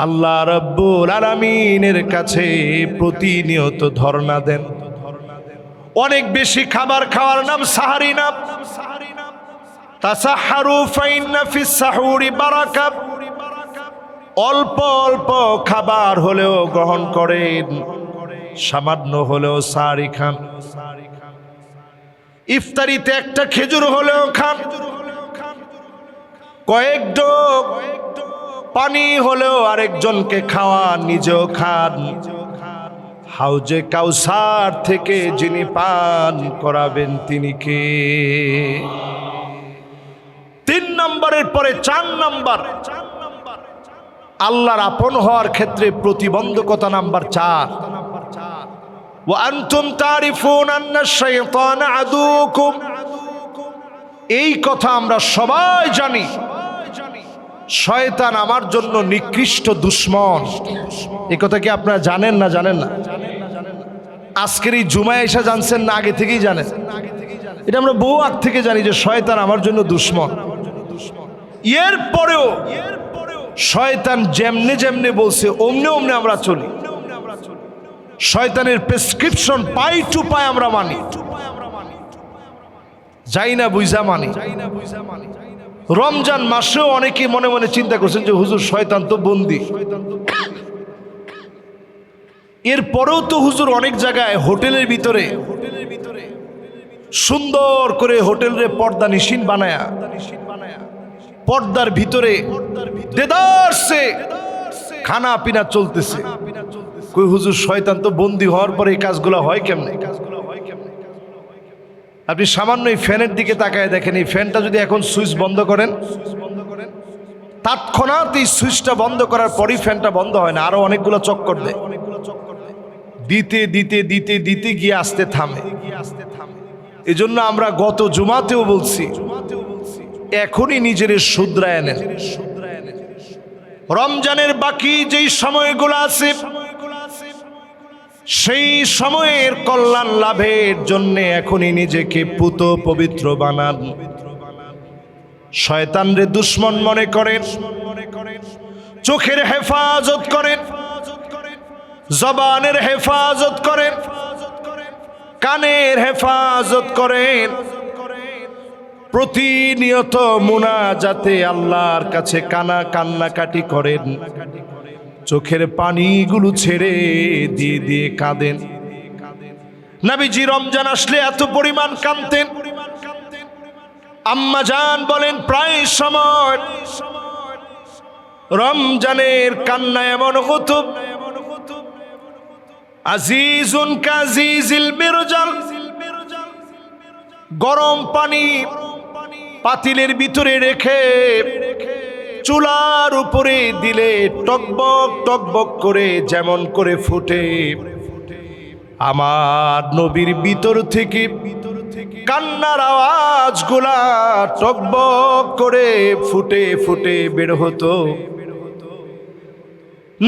A: আল্লাহ রাব্বুল আলামিনের কাছে প্রতিনিয়ত ধর্ণা দেন। অনেক বেশি খাবার খাওয়ার নাম সাহারি নাম। তাসাহারু ফাইন্না ফিস সাহুরি বারাকা, অল্প অল্প খাবার হলেও গ্রহণ করেন, সামান্য হলেও সাহারি খান, ইফতারিতে একটা খেজুর হলেও খান, কয়েক ঢোক পানি হলেও আরেকজনকে খাওয়ান, নিজেও খান। হাউজে কাউসার থেকে যিনি পান করাবেন তিনি কে? 3 নম্বরের পরে 4 নম্বর, আল্লাহর আপন হওয়ার ক্ষেত্রে প্রতিবন্ধকতা নাম্বার 4। ওয়া আনতুম তারিফুনা আন্না শাইতানা আদুকুম। এই কথা আমরা সবাই জানি, শয়তান আমার জন্য নিকৃষ্ট দুশ্মন। এই কথা কি আপনারা জানেন না? জানেন না? আজকের এই জুমায় এসে জানছেন না আগে থেকেই জানেন? এটা আমরা বহু আগ থেকে জানি যে শয়তান আমার জন্য দুশ্মন। এর পরেও শয়তান যেমনে যেমনে বলছে অমনে অমনে আমরা চলি। শয়তানের প্রেসক্রিপশন পাই টু পাই আমরা মানি, যাই না বুঝা মানি। রমজান মাসেও অনেকে মনে মনে চিন্তা করছেন যে হুজুর শয়তান তো বন্দী। এর পরেও তো হুজুর অনেক জায়গায় হোটেলের ভিতরে সুন্দর করে হোটেলের পর্দা নিশিন বানায়া, পর্দার ভিতরে দেদারসে খানা পিনা চলতেছে। কই হুজুর শয়তান তো বন্দী হওয়ার পরে এই কাজগুলো হয় কেমনে? আপনি সামান্য এই ফ্যানের দিকে তাকায় দেখেন, এই ফ্যানটা যদি এখন সুইচ বন্ধ করেন, তৎক্ষণাৎ এই সুইচটা বন্ধ করার পরই ফ্যানটা বন্ধ হয় না, আরো অনেকগুলো চক্কর দেয়, দিতে দিতে দিতে দিতে গিয়ে আসতে থামে। এজন্য আমরা গত জুমাতেও বলছি, এখনই নিজের শুধরায় নেন। রমজানের বাকি যেই সময়গুলো আছে সেই সময়ের কল্যাণ লাভের জন্য এখনই নিজেকে পুত পবিত্র বানান। শয়তানরে দুশ্মন মনে করেন, চোখের হেফাজত করেন, জবানের হেফাজত করেন, কানের হেফাজত করেন। প্রতিনিয়ত মুনাজাতে আল্লাহর কাছে কান্নাকাটি করেন, চোখের পানিগুলো ছেড়ে দিয়ে দিয়ে কাঁদেন। নবীজি রমজান আসলে এত পরিমাণ কাঁদতেন। আম্মা জান বলেন প্রায় সময় রমজানের কান্না এমন হতো, আজিজুন কাজিজিল মিরজাল, গরম পানি পাতিলের ভিতরে রেখে চুলার উপরে দিলে টকবক টকবক করে যেমন করে ফুটে, আমার নবীর ভিতর থেকে কান্নার আওয়াজগুলা টকবক করে ফুটে ফুটে বের হতো।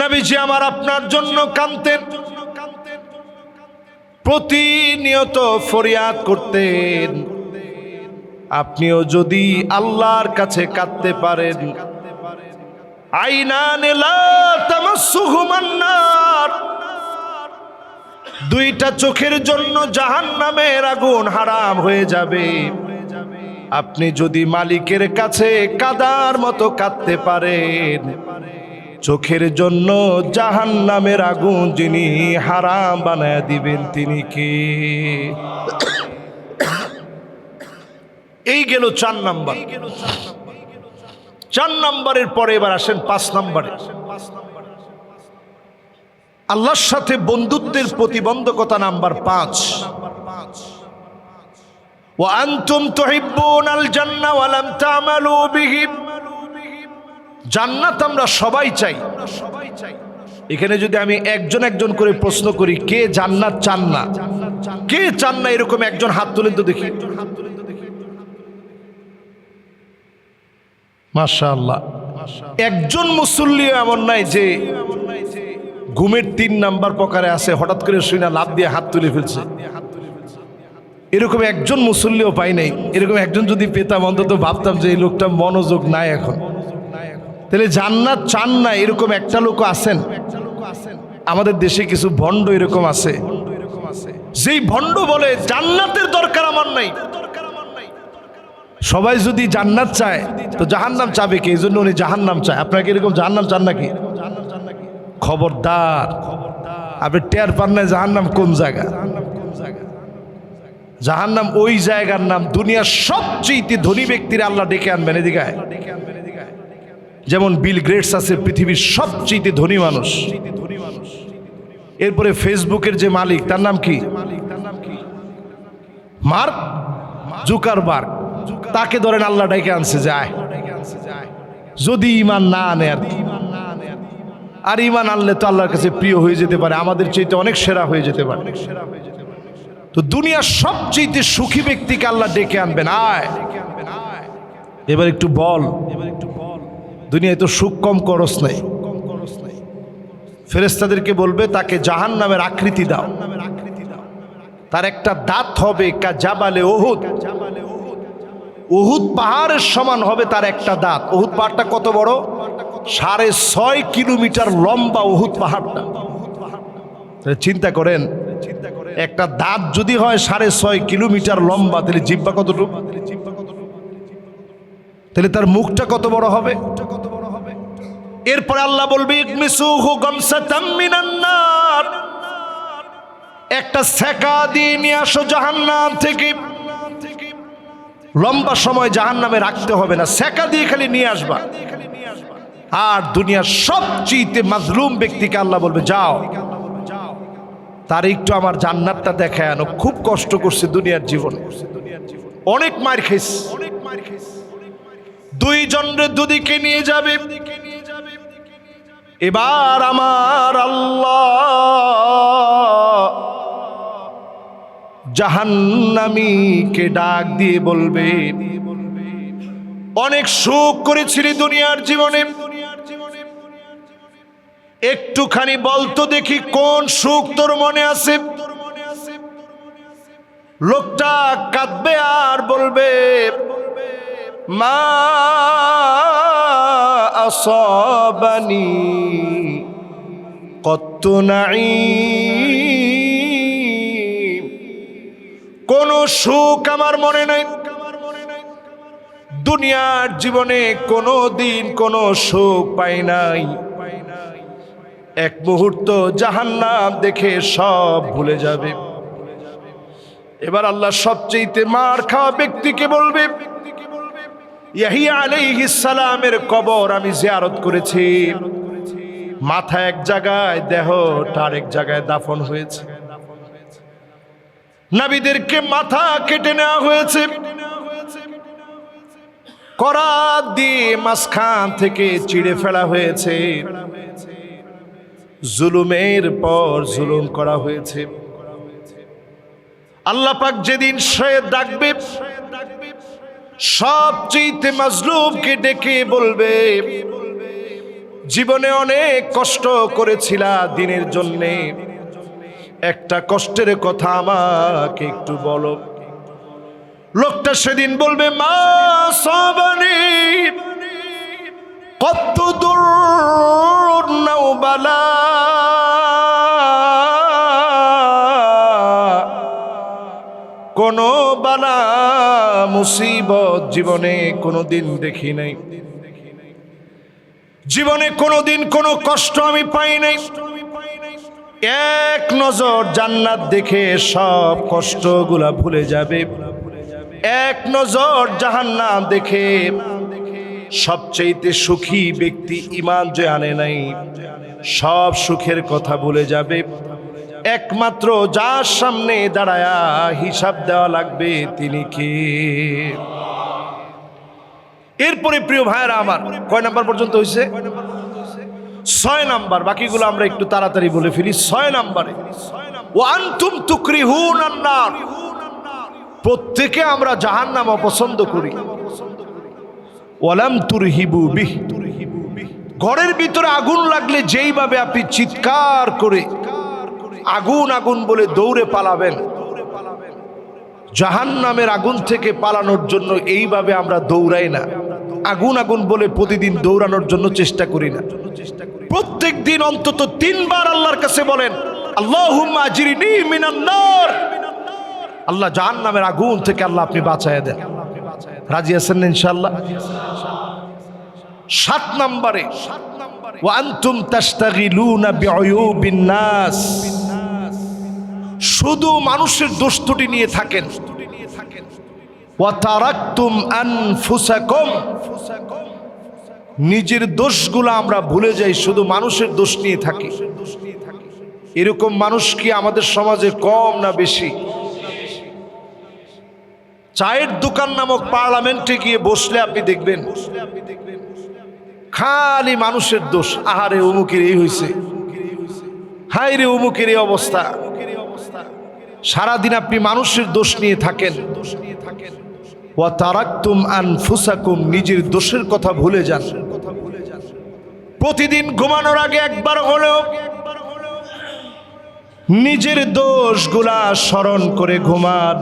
A: নবীজি আমার আপনার জন্য কাঁদতেন, প্রতিনিয়ত ফরিয়াদ করতেন। আপনিও যদি আল্লাহর কাছে কাঁদতে পারেন, আইনানে লা তামাসসুহুমান নার, দুইটা চোখের জন্য জাহান্নামের আগুন হারাম হয়ে যাবে। আপনি যদি মালিকের কাছে কাদার মতো কাঁদতে পারেন, চোখের জন্য জাহান্নামের আগুন যিনি হারাম বানায় দিবেন তিনি কে? এই গেল 4 নাম্বার। 4 নাম্বারের পরে এবার আসেন 5 নাম্বারে। আল্লাহর সাথে বন্ধুত্বের প্রতিবন্ধকতা নাম্বার 5। ওয়া আনতুম তুহিব্বুনাল জান্নাহ ওয়া লাম তা'মালু বিহি। জান্নাত আমরা সবাই চাই। এখানে যদি আমি একজন একজন করে প্রশ্ন করি, কে জান্নাত চান না? কে চান না এরকম একজন হাত তুলেন তো দেখি। মাশাআল্লাহ, একজন মুসল্লিও এমন নাই যে ঘুমের 3 নাম্বার প্রকারে আছে, হঠাৎ করে শুনে লাভ দিয়ে হাত তুলে ফেলছে। এরকম একজন মুসল্লিও পাই নাই। এরকম একজন যদি পেতাম অন্তত ভাবতাম যে এই লোকটা মনোযোগ নাই এখন। তাহলে জান্নাত চান না এরকম একটা লোক আছেন? আমাদের দেশে কিছু ভণ্ড এরকম আছে, যেই ভণ্ড বলে জান্নাতের দরকার আমার নাই, সবাই যদি জান্নাত চায় তো জাহান্নাম চাবে কি? এই জন্য উনি জাহান্নাম চায়। আপনাকে এরকম জাহান্নাম চান নাকি? খবরদার, আপনি টের পান না জাহান্নাম কোন জায়গা। জাহান্নাম ওই জায়গার নাম, দুনিয়ার সবচেয়ে ধনী ব্যক্তিরা আল্লাহ ডেকে আনবেন এদিকে। যেমন বিল গেটস আছে পৃথিবীর সবচেয়ে ধনী মানুষ, এরপরে ফেসবুকের যে মালিক তার নাম কি? Mark Zuckerberg. তাকে ধরেন আল্লাহ ডেকে আনছে, যায় যদি ইমান না আনে আর ইমান আনলে তো আল্লাহর কাছে প্রিয় হয়ে যেতে পারে, আমাদের চাইতে অনেক সেরা হয়ে যেতে পারে। তো দুনিয়ার সবচেয়ে সুখী ব্যক্তিকে আল্লাহ ডেকে আনবেন, আয় এবার একটু বল, দুনিয়ায় তো সুখ কম করস নাই। ফেরেশতাদেরকে বলবে তাকে জাহান্নামের আকৃতি দাও, তার একটা দাঁত হবে কা জাবালে উহুদ, উহুদ পাহাড়ের সমান হবে তার একটা দাঁত। উহুদ পাহাড়টা কত বড়? 6.5 কিলোমিটার লম্বা উহুদ পাহাড়টা। চিন্তা করেন, একটা দাঁত যদি হয় 6.5 কিলোমিটার লম্বা, তাহলে জিহ্বা কতটুকু? তাহলে তার মুখটা কত বড় হবে? এরপরে আল্লাহ বলবে ইগমিসুহু গামসাতাম মিনান নার, একটা সেকা দিয়ে নিয়ে আসো জাহান্নাম থেকে। লম্বা সময় জাহান্নামে রাখতে হবে না, সেকা দিয়ে খালি নিয়ে আসবা। আর দুনিয়ার সবচেয়ে মাজলুম ব্যক্তিকে আল্লাহ বলবে যাও, তার একটু আমার জান্নাতটা দেখায় আনো। খুব কষ্ট করছে দুনিয়ার জীবন, অনেক মার খাইছে। দুইজনের দুদিকে নিয়ে যাবে। এবার আমার আল্লাহ জাহান্নামীকে ডাক দিয়ে বলবে, অনেক সুখ করেছিলি দুনিয়ার জীবনে, একটুখানি বলতো দেখি কোন সুখ তোর মনে আছে। লোকটা কাঁদবে আর বলবে মা আসাবানি কত নাঈম, কোন সুখ আমার মনে নাই। দুনিয়ার জীবনে কোনো দিন কোনো সুখ পাই নাই। এক মুহূর্ত জাহান্নাম দেখে সব ভুলে যাবে। এবার আল্লাহ সবচেয়ে মার খাওয়া ব্যক্তিকে বলবে, ইয়াহিয়া আলাইহিস সালামের কবর আমি জিয়ারত করেছি, মাথা এক জায়গায়, দেহটা আরেক জায়গায় দাফন হয়েছে। নবীদেরকে মাথা কেটে নেওয়া হয়েছে, করাত দিয়ে মাঝখান থেকে চিড়ে ফেলা হয়েছে, জুলুমের পর জুলুম করা হয়েছে। আল্লাহ পাক যেদিন সে ডাকবে, সবচেয়ে মাজলুমকে ডেকে বলবে জীবনে অনেক কষ্ট করেছিলা দিনের জন্যে, একটা কষ্টের কথা আমাকে একটু বলো। লোকটা সেদিন বলবে মা সাবানি কত দূর নাওবালা, কোন বালা মুসিবত জীবনে কোনোদিন দেখি নাই, জীবনে কোনোদিন কোনো কষ্ট আমি পাই নাই। এক নজর জান্নাত দেখে সব কষ্টগুলা ভুলে যাবে, এক নজর জাহান্নাম দেখে সবচেয়ে সুখী ব্যক্তি ঈমান যে আনে নাই সব সুখের কথা ভুলে যাবে। একমাত্র যার সামনে দাঁড়ায়া হিসাব দেওয়া লাগবে তিনি কে? এরপরে প্রিয় ভাইরা আমার, কয় নাম্বার পর্যন্ত হয়েছে? 6 নাম্বার। বাকিগুলো আমরা একটু তাড়াতাড়ি বলে ফেলি। 6 নাম্বারে ওয়া আনতুম তুকরিহুনান নার, প্রত্যেকে আমরা জাহান্নাম অপছন্দ করি। ওয়ালাম তুরহিবু বিহ, ঘরের ভিতরে আগুন লাগলে যেইভাবে আপনি চিৎকার করে আগুন আগুন বলে দৌড়ে পালাবেন, জাহান্নামের আগুন থেকে পালানোর জন্য এইভাবে আমরা দৌড়াই না, আগুন আগুন বলে প্রতিদিন দৌড়ানোর জন্য চেষ্টা করি না। প্রত্যেক দিন অন্তত 3 বার আল্লাহর কাছে বলেন আল্লাহুম্মা আজরিনি মিনান নার, আল্লাহ জাহান্নামের আগুন থেকে আল্লাহ আপনি বাঁচায় দেন। রাজি আছেন না ইনশাআল্লাহ? 7 নম্বরে ওয়া আনতুম তাশতাগিলুনা বিউয়ুবিন নাস, শুধু মানুষের দোষ ত্রুটি নিয়ে থাকেন। ওয়া তারাকতুম আনফুসাকুম, নিজের দোষগুলো আমরা ভুলে যাই, শুধু মানুষের দোষ নিয়ে থাকি। এরকম মানুষ কি আমাদের সমাজে কম না বেশি? চায়ের দোকান নামক পার্লামেন্টে গিয়ে বসলে আপনি দেখবেন খালি মানুষের দোষ। আহারে অমুকের এই হয়েছে, হায় রে অমুকের এই অবস্থা। সারাদিন আপনি মানুষের দোষ নিয়ে থাকেন। ওয়া তারাকতুম আনফুসাকুম, নিজের দোষের কথা ভুলে যান। প্রতিদিন ঘুমানোর আগে একবার হলেও নিজের দোষগুলা স্মরণ করে ঘুমান।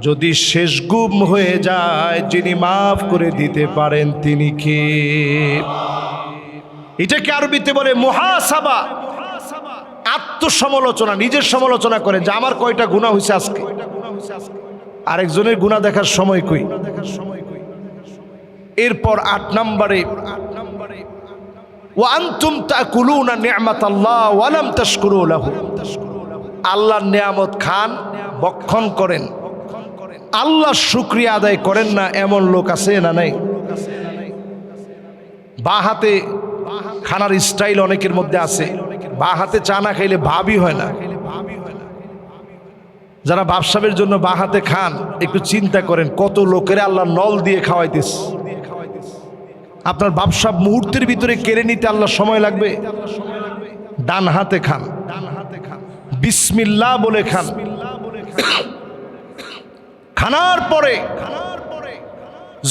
A: যদি শেষ গুম হয়ে যায়, যিনি মাফ করে দিতে পারেন তিনি কে? এটাকে আরবিতে বলে মুহাসাবা, আত্মসমালোচনা। নিজের সমালোচনা করেন যে আমার কয়টা গুনাহ হয়েছে আজকে, আরেকজনের গুনাহ দেখার সময় কই। এরপর 8 নম্বরে ওয়া আনতুম তাকুলুনা নি'মাতাল্লাহ ওয়া লাম তাশকুরু লাহু, আল্লাহর নিয়ামত খান, ভক্ষণ করেন, আল্লাহর শুকরিয়া আদায় করেন না, এমন লোক আছে না নাই? বা হাতে খানার স্টাইল অনেকের মধ্যে আছে, বা হাতে চা না খাইলে ভাবই হয় না। যারা ব্যবসায়ের জন্য বা হাতে খান, একটু চিন্তা করেন কত লোকের আল্লাহ নল দিয়ে খাওয়াইতেছে। আপনার ব্যবসা মুহূর্তের ভিতরে কেড়ে নিতে আল্লাহ সময় লাগবে? ডান হাতে খান, বিসমিল্লাহ বলে খান। খানার পরে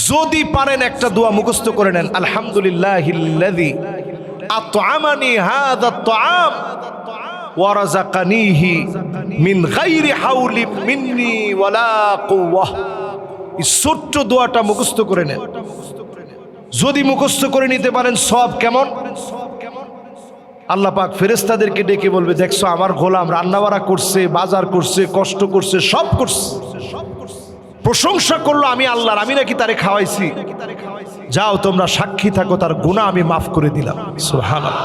A: যদি পারেন একটা দোয়া মুখস্থ করে নেন, আলহামদুলিল্লাহিল্লাযী আত'আমানি হাযা আত-তা'আম ওয়া রাযাকানিহি মিন গায়রি হাওলি মিন্নি ওয়ালা কুওয়াহ। এই ছোট্ট দোয়াটা মুখস্থ করে নেন। যদি মুখস্থ করে নিতে পারেন, সব কেমন? আল্লাহ পাক ফেরেশতাদেরকে ডেকে বলবে, দেখছো আমার গোলাম রান্নাবাড়া করছে, বাজার করছে, কষ্ট করছে, সব করছে, প্রশংসা করলো আমি আল্লাহর, আমি নাকি তারে খাওয়াইছি। যাও তোমরা সাক্ষী থাকো, তার গুনাহ আমি মাফ করে দিলাম। সুবহানাল্লাহ।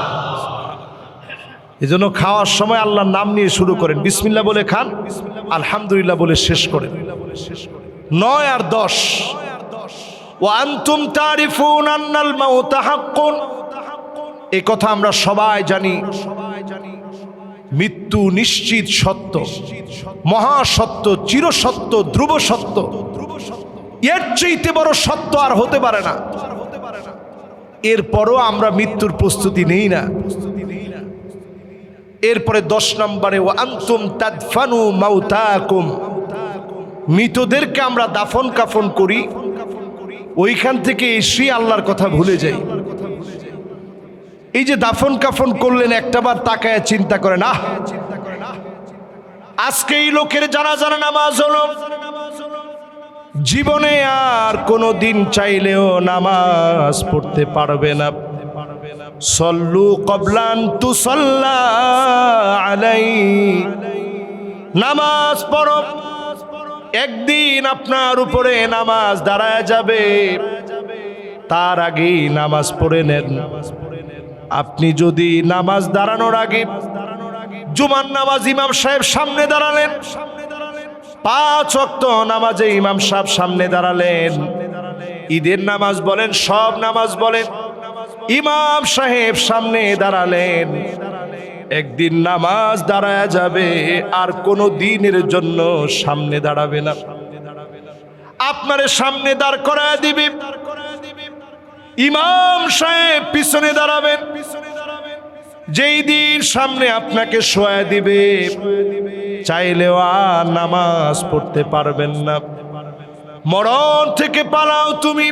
A: এজন্য খাওয়ার সময় আল্লাহর নাম নিয়ে শুরু করেন, বিসমিল্লাহ বলে খান, আলহামদুলিল্লাহ বলে শেষ করেন। 9 আর 10 ওয়া আনতুম তারিফুন আন্নাল মাউতা হাক্কুন, এই কথা আমরা সবাই জানি। মৃত্যু নিশ্চিত সত্য, মহাসত্য, চিরসত্য, ধ্রুব সত্য। এর চাইতে বড় সত্য আর হতে পারে না। এরপরও আমরা মৃত্যুর প্রস্তুতি নেই না। এরপরে 10 নম্বরে ওয়া আনতুম তাদফানু মাউতাকুম, মৃতদেরকে আমরা দাফন কাফন করি, ওইখান থেকে এসে আল্লাহর কথা ভুলে যাই। এই যে দাফন কাফন করলেন, একটাবার তাকায় চিন্তা করেন, আজকে এই লোকের জানাজা নামাজ হলো, জীবনে আর কোনো দিন চাইলেও নামাজ পড়তে পারবে না। সল্লু কবলান তুসাল্লা আলাই, নামাজ পড়ো, একদিন আপনার উপরে নামাজ দাঁড়ায় যাবে, তার আগেই নামাজ পড়ে নেন। আপনি যদি নামাজ দাঁড়ানোর আগে জুমার নামাজ ইমাম সাহেব সামনে দাঁড়ালেন, 5 ওয়াক্ত নামাজে ইমাম সাহেব সামনে দাঁড়ালেন, ঈদের নামাজ বলেন, সব নামাজ বলেন, ইমাম সাহেব সামনে দাঁড়ালেন, একদিন নামাজ দাঁড়ায় যাবে, আর কোনো দিনের জন্য সামনে দাঁড়াবে না। আপনারে সামনে দাঁড় করায় দিবে, ইমাম সাহেব পিছনে দাঁড়াবেন। যেই দিন সামনে আপনাকে শোয়া দিবে, চাইলেও আর নামাজ পড়তে পারবেন না। মরণ থেকে পালাও তুমি,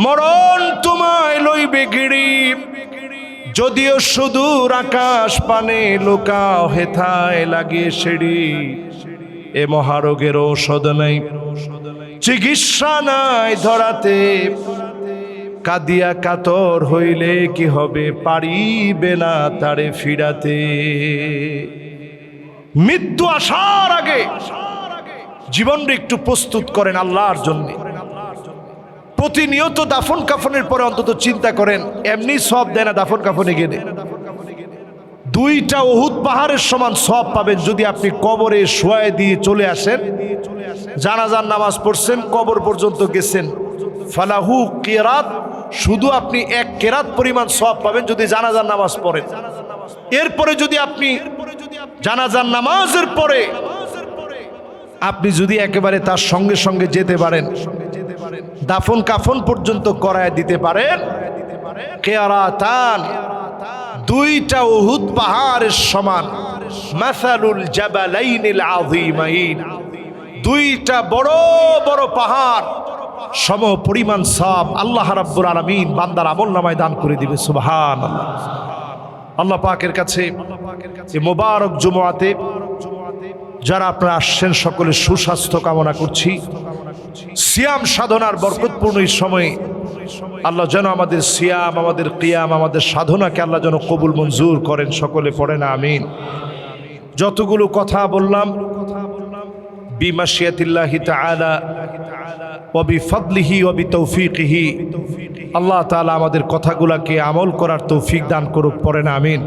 A: মরণ তোমায় লইবে গিরি। যদিও সুদূর আকাশ পানে লোকাও হেথায় লাগে সেড়ি, এ মহারোগের ঔষধ নাই, চিকিৎসা নাই ধরাতে। কাদিয়া কাতর হইলে কি হবে, পারিবে না তারে ফিরাতে। মৃত্যু আসার আগে জীবনটা একটু প্রস্তুত করেন আল্লাহর জন্য। প্রতিনিয়ত দাফন কাফনের পরে অন্তত চিন্তা করেন, এমনি সব দেয় না দাফন কাফনে গেলে। 2টা উহুদ পাহাড়ের সমান সব পাবেন যদি আপনি কবরে শোয়ায় দিয়ে চলে আসেন, জানাজার নামাজ পড়ছেন, কবর পর্যন্ত গেছেন, ফালাহু কিরাত, শুধু আপনি 1 কেরাত পরিমাণ সব পাবেন যদি জানাজার নামাজ পড়েন। এরপরে যদি আপনি জানাজার নামাজের পরে আপনি যদি একেবারে তার সঙ্গে সঙ্গে যেতে পারেন, দাফন কাফন পর্যন্ত করায় দিতে পারেন, কিরাতান, 2টা উহুদ পাহাড়ের সমান, মাসালুল জাবালাইনিল আযীমাইন, 2টা বড় বড় পাহাড় সম পরিমাণ সব আল্লাহ রাব্বুল আলামিন বান্দার আমলনামায় দান করে দিবে। সুবহানাল্লাহ। আল্লাহ পাকের কাছে এই মোবারক জুমআতে যারা আপনারা আসছেন সকলের সুস্বাস্থ্য কামনা করছি। সিয়াম সাধনার বরকতপূর্ণ এই সময়ে আল্লাহ যেন আমাদের সিয়াম, আমাদের কিয়াম, আমাদের সাধনাকে আল্লাহ যেন কবুল মঞ্জুর করেন। সকলে পড়েন আমিন। যতগুলো কথা বললাম বিমাশিয়াতিল্লাহি তাআলা ওয়া বিফadliহি ওয়া বিতৌফিকিহি, আল্লাহ তাআলা আমাদের কথাগুলোকে আমল করার তৌফিক দান করুক। পড়েন আমিন।